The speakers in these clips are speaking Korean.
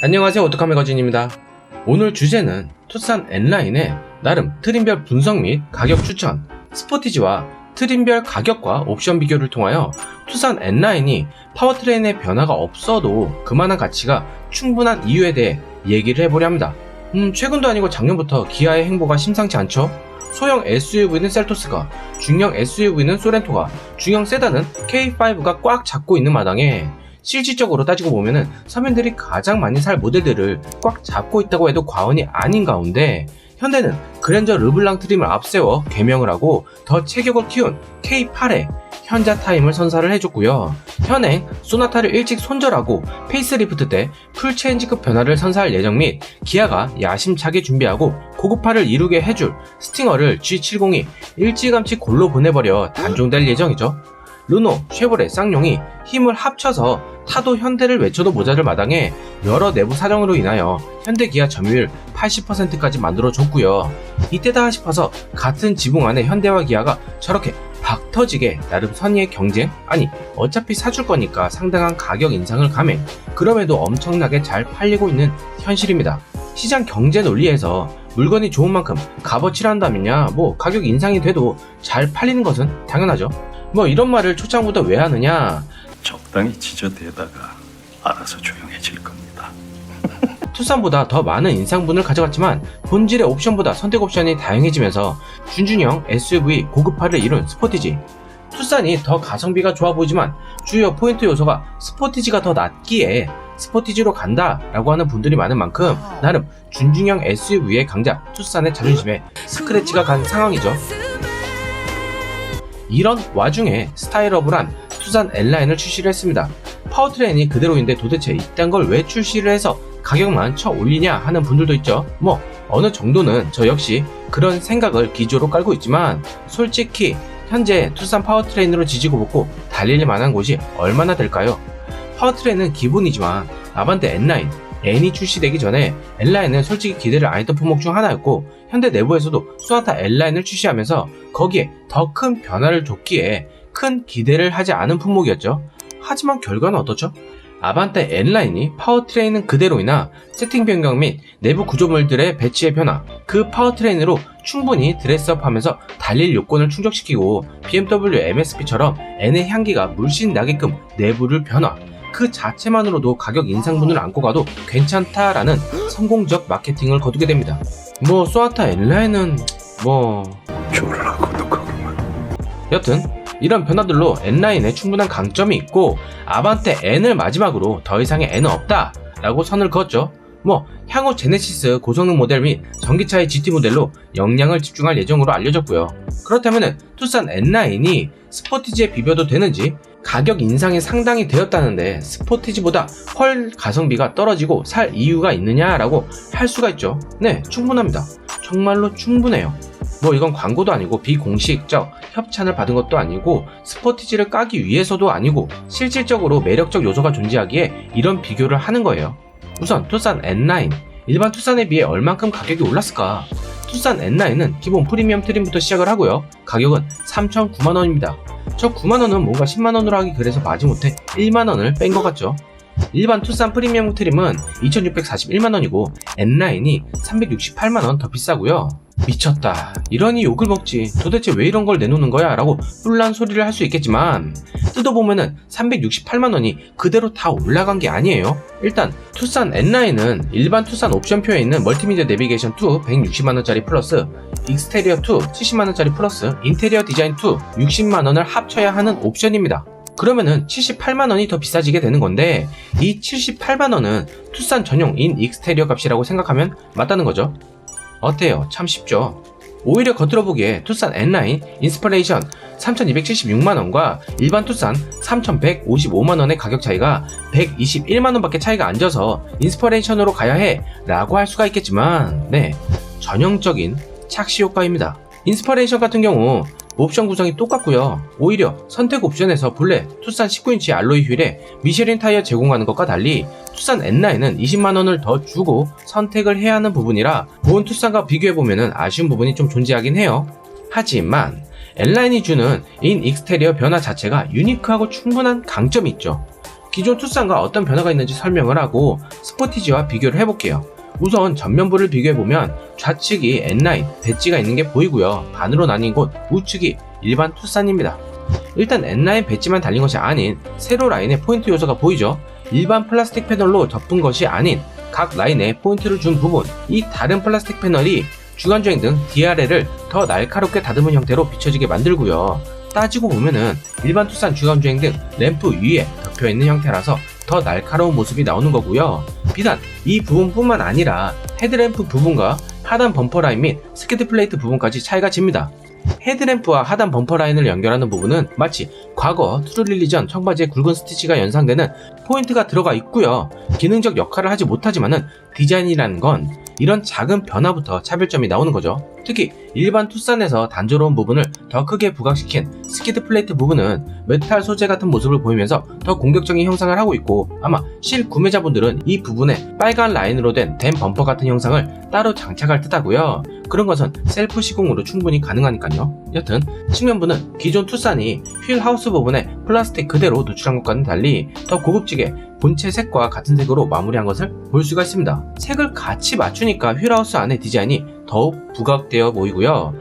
안녕하세요, 오토카 매거진입니다. 오늘 주제는 투싼 N라인의 나름 트림별 분석 및 가격 추천, 스포티지와 트림별 가격과 옵션 비교를 통하여 투싼 N라인이 파워트레인의 변화가 없어도 그만한 가치가 충분한 이유에 대해 얘기를 해보려 합니다. 최근도 아니고 작년부터 기아의 행보가 심상치 않죠? 소형 SUV는 셀토스가, 중형 SUV는 소렌토가, 중형 세단은 K5가 꽉 잡고 있는 마당에 실질적으로 따지고 보면은 서민들이 가장 많이 살 모델들을 꽉 잡고 있다고 해도 과언이 아닌 가운데 현대는 그랜저 르블랑 트림을 앞세워 개명을 하고 더 체격을 키운 K8에 현자 타임을 선사를 해줬고요. 현행 소나타를 일찍 손절하고 페이스리프트 때 풀체인지급 변화를 선사할 예정 및 기아가 야심차게 준비하고 고급화를 이루게 해줄 스팅어를 G70이 일찌감치 골로 보내버려 단종될 예정이죠. 르노, 쉐보레, 쌍용이 힘을 합쳐서 타도 현대를 외쳐도 모자랄 마당에 여러 내부 사정으로 인하여 현대 기아 점유율 80%까지 만들어줬고요. 이때다 싶어서 같은 지붕 안에 현대와 기아가 저렇게 박터지게 나름 선의의 경쟁? 아니 어차피 사줄 거니까 상당한 가격 인상을 감행, 그럼에도 엄청나게 잘 팔리고 있는 현실입니다. 시장 경제 논리에서 물건이 좋은 만큼 값어치를 한다면야 가격 인상이 돼도 잘 팔리는 것은 당연하죠. 이런 말을 초창부터 왜 하느냐? 적당히 지저대다가 알아서 조용해질 겁니다. 투싼보다 더 많은 인상분을 가져갔지만 본질의 옵션보다 선택 옵션이 다양해지면서 준준형 SUV 고급화를 이룬 스포티지. 투싼이 더 가성비가 좋아 보이지만 주요 포인트 요소가 스포티지가 더 낮기에 스포티지로 간다 라고 하는 분들이 많은 만큼 나름 준중형 SUV의 강자 투싼의 자존심에 스크래치가 간 상황이죠. 이런 와중에 스타일업을 한 투싼 N라인을 출시를 했습니다. 파워트레인이 그대로인데 도대체 이딴 걸 왜 출시를 해서 가격만 쳐 올리냐 하는 분들도 있죠. 어느 정도는 저 역시 그런 생각을 기조로 깔고 있지만 솔직히 현재 투싼 파워트레인으로 지지고 볶고 달릴 만한 곳이 얼마나 될까요? 파워트레인은 기본이지만 아반떼 N라인, N이 출시되기 전에 N라인은 솔직히 기대를 안 했던 품목 중 하나였고 현대 내부에서도 소나타 N라인을 출시하면서 거기에 더 큰 변화를 줬기에 큰 기대를 하지 않은 품목이었죠. 하지만 결과는 어떻죠? 아반떼 N라인이 파워트레인은 그대로이나 세팅 변경 및 내부 구조물들의 배치의 변화, 그 파워트레인으로 충분히 드레스업하면서 달릴 요건을 충족시키고 BMW MSP처럼 N의 향기가 물씬 나게끔 내부를 변화, 그 자체만으로도 가격 인상분을 안고 가도 괜찮다라는 성공적 마케팅을 거두게 됩니다. 소나타 N라인은 졸라고도 그만. 여튼 이런 변화들로 N라인에 충분한 강점이 있고 아반떼 N을 마지막으로 더 이상의 N은 없다 라고 선을 그었죠. 향후 제네시스 고성능 모델 및 전기차의 GT 모델로 역량을 집중할 예정으로 알려졌고요. 그렇다면 투싼 N라인이 스포티지에 비벼도 되는지, 가격 인상이 상당히 되었다는데 스포티지보다 훨 가성비가 떨어지고 살 이유가 있느냐라고 할 수가 있죠. 네, 충분합니다. 정말로 충분해요. 이건 광고도 아니고 비공식적 협찬을 받은 것도 아니고 스포티지를 까기 위해서도 아니고 실질적으로 매력적 요소가 존재하기에 이런 비교를 하는 거예요. 우선 투싼 N9, 일반 투싼에 비해 얼만큼 가격이 올랐을까? 투싼 N9은 기본 프리미엄 트림부터 시작을 하고요. 가격은 3,009만원입니다. 저 9만원은 뭔가 10만원으로 하기 그래서 마지못해 1만원을 뺀 것 같죠. 일반 투싼 프리미엄 트림은 2,641만원이고 N9이 368만원 더 비싸고요. 미쳤다, 이러니 욕을 먹지, 도대체 왜 이런 걸 내놓는 거야 라고 뿔난 소리를 할 수 있겠지만 뜯어보면은 368만원이 그대로 다 올라간 게 아니에요. 일단 투싼 N9은 일반 투싼 옵션표에 있는 멀티미디어 내비게이션 2 160만원짜리 플러스 익스테리어 2 70만원짜리 플러스 인테리어 디자인 2 60만원을 합쳐야 하는 옵션입니다. 그러면은 78만원이 더 비싸지게 되는 건데 이 78만원은 투싼 전용 인 익스테리어 값이라고 생각하면 맞다는 거죠. 어때요? 참 쉽죠? 오히려 겉으로 보기에 투싼 N9 인스퍼레이션 3,276만원과 일반 투싼 3,155만원의 가격 차이가 121만원밖에 차이가 안 져서 인스퍼레이션으로 가야 해 라고 할 수가 있겠지만 전형적인 착시 효과입니다. 인스퍼레이션 같은 경우 옵션 구성이 똑같고요. 오히려 선택 옵션에서 본래 투싼 19인치 알로이 휠에 미쉐린 타이어 제공하는 것과 달리 투싼 N9은 20만원을 더 주고 선택을 해야 하는 부분이라 본 투싼과 비교해보면 아쉬운 부분이 좀 존재하긴 해요. 하지만 N라인이 주는 인 익스테리어 변화 자체가 유니크하고 충분한 강점이 있죠. 기존 투싼과 어떤 변화가 있는지 설명을 하고 스포티지와 비교를 해볼게요. 우선 전면부를 비교해보면 좌측이 N라인, 배지가 있는 게 보이고요. 반으로 나뉜 곳 우측이 일반 투싼입니다. 일단 N라인 배지만 달린 것이 아닌 세로 라인의 포인트 요소가 보이죠. 일반 플라스틱 패널로 덮은 것이 아닌 각 라인에 포인트를 준 부분, 이 다른 플라스틱 패널이 주간주행 등 DRL을 더 날카롭게 다듬은 형태로 비춰지게 만들고요. 따지고 보면은 일반 투싼 주간주행 등 램프 위에 덮여있는 형태라서 더 날카로운 모습이 나오는 거고요. 비단 이 부분뿐만 아니라 헤드램프 부분과 하단 범퍼 라인 및 스키드 플레이트 부분까지 차이가 집니다. 헤드램프와 하단 범퍼 라인을 연결하는 부분은 마치 과거 트루릴리전 청바지에 굵은 스티치가 연상되는 포인트가 들어가 있고요. 기능적 역할을 하지 못하지만은 디자인이라는 건 이런 작은 변화부터 차별점이 나오는 거죠. 특히 일반 투싼에서 단조로운 부분을 더 크게 부각시킨 스키드 플레이트 부분은 메탈 소재 같은 모습을 보이면서 더 공격적인 형상을 하고 있고, 아마 실 구매자분들은 이 부분에 빨간 라인으로 된 댐 범퍼 같은 형상을 따로 장착할 듯 하고요. 그런 것은 셀프 시공으로 충분히 가능하니까요. 여튼 측면부는 기존 투싼이 휠 하우스 부분에 플라스틱 그대로 노출한 것과는 달리 더 고급지게 본체 색과 같은 색으로 마무리한 것을 볼 수가 있습니다. 색을 같이 맞추니까 휠 하우스 안의 디자인이 더욱 부각되어 보이고요.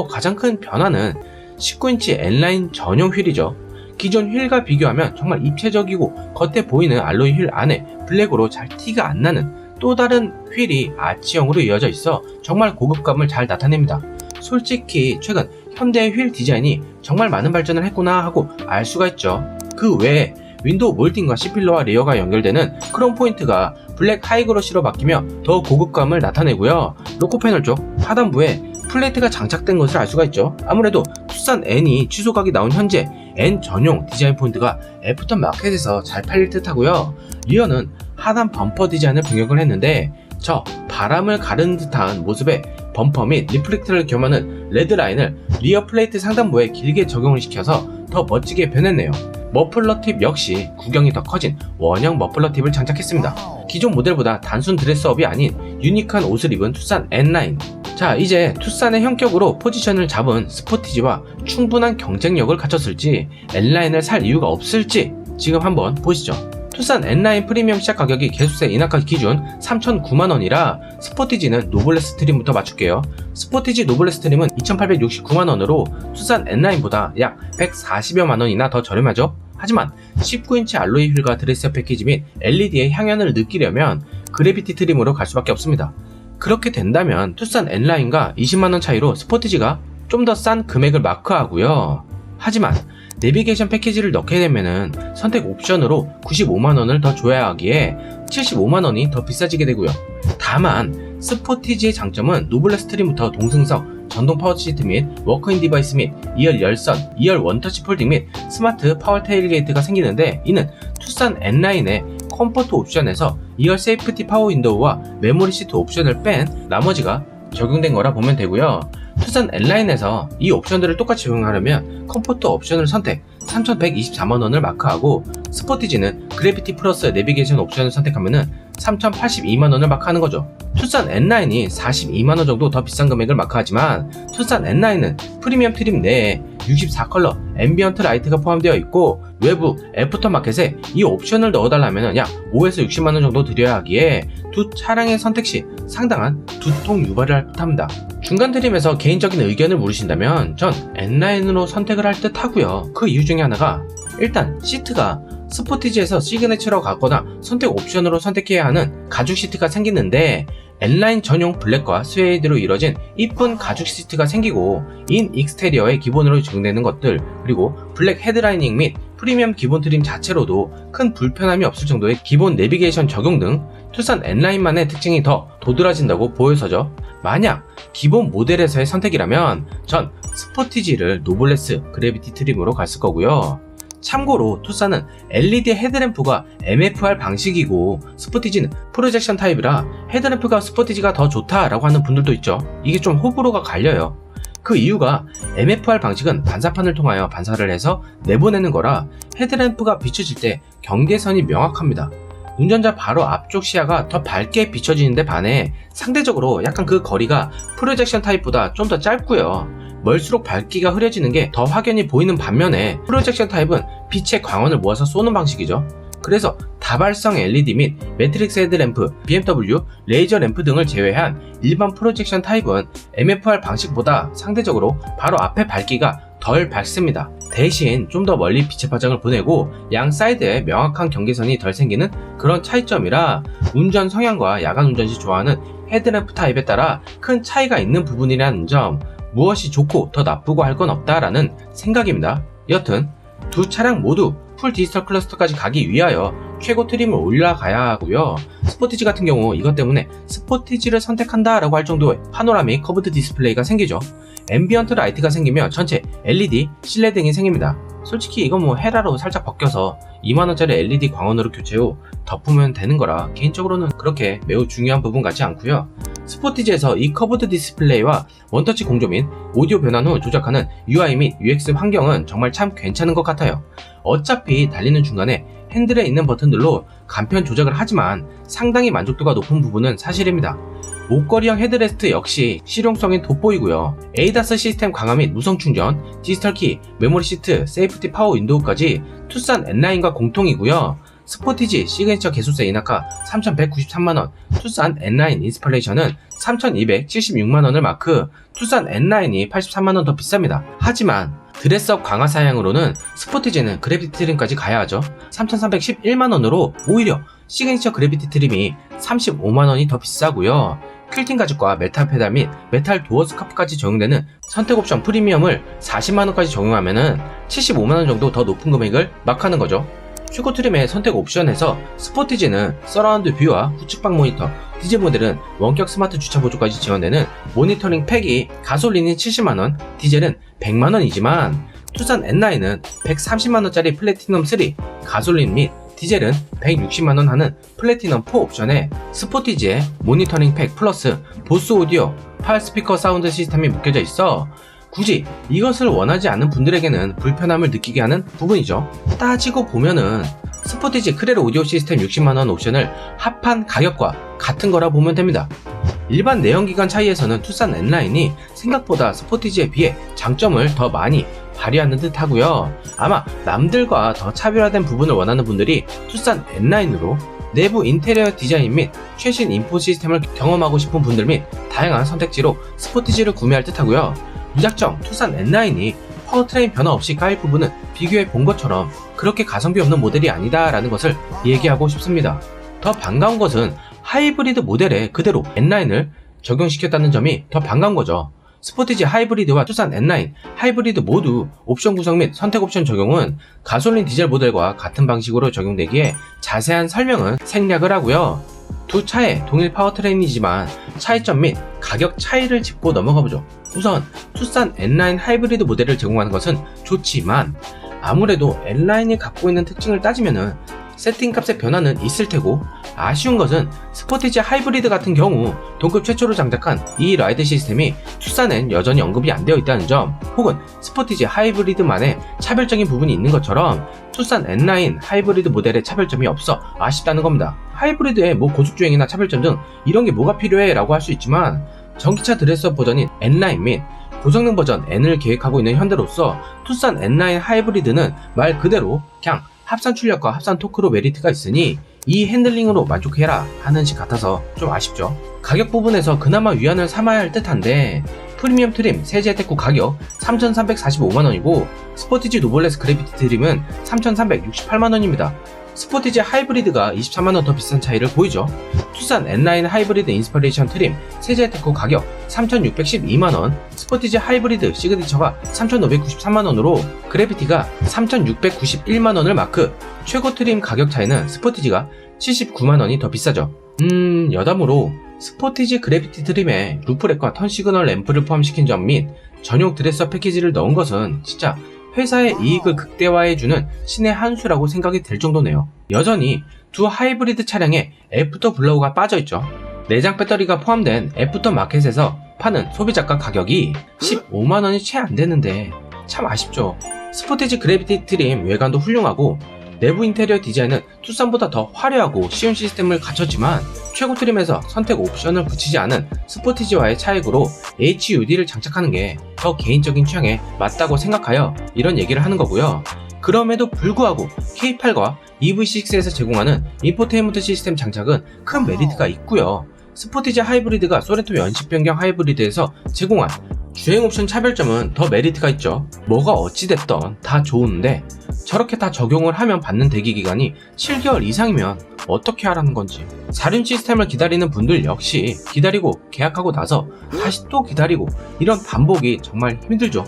가장 큰 변화는 19인치 N라인 전용 휠이죠. 기존 휠과 비교하면 정말 입체적이고 겉에 보이는 알로이 휠 안에 블랙으로 잘 티가 안 나는 또 다른 휠이 아치형으로 이어져 있어 정말 고급감을 잘 나타냅니다. 솔직히 최근 현대의 휠 디자인이 정말 많은 발전을 했구나 하고 알 수가 있죠. 그 외에 윈도우 몰딩과 C필러와 리어가 연결되는 크롬 포인트가 블랙 하이그로시로 바뀌며 더 고급감을 나타내고요. 로코 패널 쪽 하단부에 플레이트가 장착된 것을 알 수가 있죠. 아무래도 투싼 N이 취소각이 나온 현재 N 전용 디자인 폰트가 애프터 마켓에서 잘 팔릴 듯 하고요. 리어는 하단 범퍼 디자인을 변경을 했는데 저 바람을 가르는 듯한 모습의 범퍼 및 리플렉터를 겸하는 레드 라인을 리어 플레이트 상단부에 길게 적용을 시켜서 더 멋지게 변했네요. 머플러 팁 역시 구경이 더 커진 원형 머플러 팁을 장착했습니다. 기존 모델보다 단순 드레스업이 아닌 유니크한 옷을 입은 투싼 N라인. 자, 이제 투싼의 형격으로 포지션을 잡은 스포티지와 충분한 경쟁력을 갖췄을지 N라인을 살 이유가 없을지 지금 한번 보시죠. 투싼 N라인 프리미엄 시작 가격이 개수세 인하가 기준 3,009만원이라 스포티지는 노블레스 트림부터 맞출게요. 스포티지 노블레스 트림은 2,869만원으로 투싼 N라인보다 약 140여만원이나 더 저렴하죠. 하지만 19인치 알로이 휠과 드레스업 패키지 및 LED의 향연을 느끼려면 그래비티 트림으로 갈 수밖에 없습니다. 그렇게 된다면 투싼 N라인과 20만원 차이로 스포티지가 좀 더 싼 금액을 마크하고요. 하지만 내비게이션 패키지를 넣게 되면은 선택 옵션으로 95만원을 더 줘야 하기에 75만원이 더 비싸지게 되고요. 다만 스포티지의 장점은 노블레스 트림부터 동승석, 전동 파워 시트 및 워크인 디바이스 및 2열 열선, 2열 원터치 폴딩 및 스마트 파워 테일게이트가 생기는데, 이는 투싼 N라인의 컴포트 옵션에서 2열 세이프티 파워 윈도우와 메모리 시트 옵션을 뺀 나머지가 적용된 거라 보면 되고요. 투싼 N라인에서 이 옵션들을 똑같이 적용하려면 컴포트 옵션을 선택 3,124만원을 마크하고, 스포티지는 그래비티 플러스 내비게이션 옵션을 선택하면 3,082만원을 마크하는 거죠. 투싼 N라인이 42만원 정도 더 비싼 금액을 마크하지만 투싼 N라인은 프리미엄 트림 내에 64컬러 앰비언트 라이트가 포함되어 있고, 외부 애프터마켓에 이 옵션을 넣어달라면 약 5에서 60만원 정도 들여야 하기에 두 차량의 선택 시 상당한 두통 유발을 할 듯합니다. 중간 트림에서 개인적인 의견을 물으신다면 전 N라인으로 선택을 할 듯 하고요. 그 이유 중에 하나가, 일단 시트가 스포티지에서 시그네처로 가거나 선택 옵션으로 선택해야 하는 가죽 시트가 생기는데, N라인 전용 블랙과 스웨이드로 이뤄진 이쁜 가죽 시트가 생기고, 인 익스테리어에 기본으로 적용되는 것들, 그리고 블랙 헤드라이닝 및 프리미엄 기본 트림 자체로도 큰 불편함이 없을 정도의 기본 내비게이션 적용 등 투싼 N라인만의 특징이 더 도드라진다고 보여서죠. 만약 기본 모델에서의 선택이라면 전 스포티지를 노블레스 그래비티 트림으로 갔을 거고요. 참고로 투싼은 LED 헤드램프가 MFR 방식이고 스포티지는 프로젝션 타입이라 헤드램프가 스포티지가 더 좋다라고 하는 분들도 있죠. 이게 좀 호불호가 갈려요. 그 이유가 MFR 방식은 반사판을 통하여 반사를 해서 내보내는 거라 헤드램프가 비춰질 때 경계선이 명확합니다. 운전자 바로 앞쪽 시야가 더 밝게 비춰지는데 반해 상대적으로 약간 그 거리가 프로젝션 타입보다 좀 더 짧고요. 멀수록 밝기가 흐려지는 게 더 확연히 보이는 반면에 프로젝션 타입은 빛의 광원을 모아서 쏘는 방식이죠. 그래서 다발성 LED 및 매트릭스 헤드램프, BMW, 레이저 램프 등을 제외한 일반 프로젝션 타입은 MFR 방식보다 상대적으로 바로 앞에 밝기가 덜 밝습니다. 대신 좀 더 멀리 빛의 파장을 보내고 양 사이드에 명확한 경계선이 덜 생기는 그런 차이점이라 운전 성향과 야간 운전 시 좋아하는 헤드램프 타입에 따라 큰 차이가 있는 부분이라는 점, 무엇이 좋고 더 나쁘고 할 건 없다라는 생각입니다. 여튼 두 차량 모두 풀 디지털 클러스터까지 가기 위하여 최고 트림을 올라가야 하고요. 스포티지 같은 경우 이것 때문에 스포티지를 선택한다 라고 할 정도의 파노라믹 커브드 디스플레이가 생기죠. 앰비언트 라이트가 생기면 전체 LED, 실내 등이 생깁니다. 솔직히 이건 뭐 헤라로 살짝 벗겨서 2만원짜리 LED 광원으로 교체 후 덮으면 되는 거라 개인적으로는 그렇게 매우 중요한 부분 같지 않고요. 스포티지에서 이 커브드 디스플레이와 원터치 공조 및 오디오 변환 후 조작하는 UI 및 UX 환경은 정말 참 괜찮은 것 같아요. 어차피 달리는 중간에 핸들에 있는 버튼들로 간편 조작을 하지만 상당히 만족도가 높은 부분은 사실입니다. 목걸이형 헤드레스트 역시 실용성이 돋보이고요. ADAS 시스템 강화 및 무선 충전, 디지털 키, 메모리 시트, 세이프티 파워 윈도우까지 투싼 N9과 공통이고요. 스포티지 시그니처 개소세 인하가 3,193만원, 투싼 N9 인스팔레이션은 3,276만원을 마크, 투싼 N9이 83만원 더 비쌉니다. 하지만 드레스업 강화 사양으로는 스포티지는 그래비티 트림까지 가야 하죠. 3,311만원으로 오히려 시그니처 그래비티 트림이 35만원이 더 비싸고요. 퀼팅 가죽과 메탈 페달 및 메탈 도어 스카프까지 적용되는 선택 옵션 프리미엄을 40만원까지 적용하면 75만원 정도 더 높은 금액을 마크하는 거죠. 최고 트림의 선택 옵션에서 스포티지는 서라운드 뷰와 후측방 모니터, 디젤 모델은 원격 스마트 주차 보조까지 지원되는 모니터링 팩이 가솔린이 70만원, 디젤은 100만원이지만 투싼 N9은 130만원짜리 플래티넘 3, 가솔린 및 디젤은 160만원 하는 플래티넘 4 옵션에 스포티지의 모니터링 팩 플러스 보스 오디오, 파일 스피커 사운드 시스템이 묶여져 있어 굳이 이것을 원하지 않는 분들에게는 불편함을 느끼게 하는 부분이죠. 따지고 보면은 스포티지 크레로 오디오 시스템 60만원 옵션을 합한 가격과 같은 거라 보면 됩니다. 일반 내연기관 차이에서는 투싼 N9이 생각보다 스포티지에 비해 장점을 더 많이 발휘하는 듯 하고요. 아마 남들과 더 차별화된 부분을 원하는 분들이 투싼 N9으로 내부 인테리어 디자인 및 최신 인포 시스템을 경험하고 싶은 분들 및 다양한 선택지로 스포티지를 구매할 듯 하고요. 무작정 투싼 N9이 파워트레인 변화 없이 까일 부분은 비교해 본 것처럼 그렇게 가성비 없는 모델이 아니다 라는 것을 얘기하고 싶습니다. 더 반가운 것은 하이브리드 모델에 그대로 N9을 적용시켰다는 점이 더 반가운 거죠. 스포티지 하이브리드와 투싼 N9 하이브리드 모두 옵션 구성 및 선택 옵션 적용은 가솔린 디젤 모델과 같은 방식으로 적용되기에 자세한 설명은 생략을 하고요. 두 차의 동일 파워트레인이지만 차이점 및 가격 차이를 짚고 넘어가보죠. 우선 투싼 N9 하이브리드 모델을 제공하는 것은 좋지만 아무래도 N9이 갖고 있는 특징을 따지면은 세팅값의 변화는 있을 테고 아쉬운 것은 스포티지 하이브리드 같은 경우 동급 최초로 장착한 이 라이드 시스템이 투싼엔 여전히 언급이 안 되어 있다는 점, 혹은 스포티지 하이브리드만의 차별적인 부분이 있는 것처럼 투싼 N9 하이브리드 모델의 차별점이 없어 아쉽다는 겁니다. 하이브리드의 뭐 고속주행이나 차별점 등 이런 게 뭐가 필요해 라고 할 수 있지만 전기차 드레스업 버전인 N9 및 고성능 버전 N을 계획하고 있는 현대로서 투싼 N9 하이브리드는 말 그대로 그냥 합산 출력과 합산 토크로 메리트가 있으니 이 핸들링으로 만족해라 하는 식 같아서 좀 아쉽죠. 가격 부분에서 그나마 위안을 삼아야 할 듯한데 프리미엄 트림 세제 혜택 후 가격 3,345만원이고 스포티지 노블레스 그래비티 트림은 3,368만원입니다. 스포티지 하이브리드가 23만원 더 비싼 차이를 보이죠. 투싼 N9 하이브리드 인스퍼레이션 트림 세제 혜택 후 가격 3,612만원, 스포티지 하이브리드 시그니처가 3,593만원으로 그래비티가 3,691만원을 마크, 최고 트림 가격 차이는 스포티지가 79만원이 더 비싸죠. 여담으로 스포티지 그래비티 트림에 루프렉과 턴 시그널 램프를 포함시킨 점 및 전용 드레스업 패키지를 넣은 것은 진짜 회사의 이익을 극대화해주는 신의 한 수라고 생각이 될 정도네요. 여전히 두 하이브리드 차량에 애프터 블러우가 빠져있죠. 내장 배터리가 포함된 애프터 마켓에서 파는 소비자가 가격이 15만원이 채 안되는데 참 아쉽죠. 스포티지 그래비티 트림 외관도 훌륭하고 내부 인테리어 디자인은 투싼보다 더 화려하고 쉬운 시스템을 갖췄지만 최고 트림에서 선택 옵션을 붙이지 않은 스포티지와의 차이로 HUD를 장착하는 게 더 개인적인 취향에 맞다고 생각하여 이런 얘기를 하는 거고요. 그럼에도 불구하고 K8과 EV6에서 제공하는 인포테인먼트 시스템 장착은 큰 메리트가 있고요. 스포티지 하이브리드가 소렌토 연식 변경 하이브리드에서 제공한 주행 옵션 차별점은 더 메리트가 있죠. 뭐가 어찌됐던 다 좋은데 저렇게 다 적용을 하면 받는 대기 기간이 7개월 이상이면 어떻게 하라는 건지. 4륜 시스템을 기다리는 분들 역시 기다리고 계약하고 나서 다시 또 기다리고 이런 반복이 정말 힘들죠.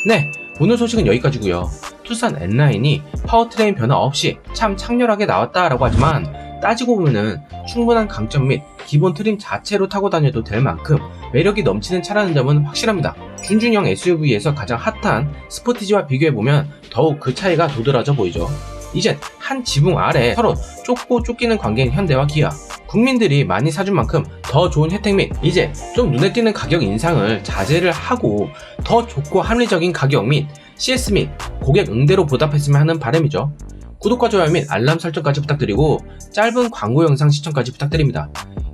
네, 오늘 소식은 여기까지고요. 투싼 N9이 파워트레인 변화 없이 참 창렬하게 나왔다라고 하지만 따지고 보면은 충분한 강점 및 기본 트림 자체로 타고 다녀도 될 만큼 매력이 넘치는 차라는 점은 확실합니다. 준중형 SUV에서 가장 핫한 스포티지와 비교해보면 더욱 그 차이가 도드라져 보이죠. 이젠 한 지붕 아래 서로 쫓고 쫓기는 관계인 현대와 기아. 국민들이 많이 사준 만큼 더 좋은 혜택 및 이제 좀 눈에 띄는 가격 인상을 자제를 하고 더 좋고 합리적인 가격 및 CS 및 고객 응대로 보답했으면 하는 바람이죠. 구독과 좋아요 및 알람 설정까지 부탁드리고 짧은 광고 영상 시청까지 부탁드립니다.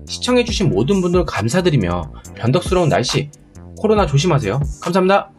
시청해주신 모든 분들 감사드리며 변덕스러운 날씨 코로나 조심하세요. 감사합니다.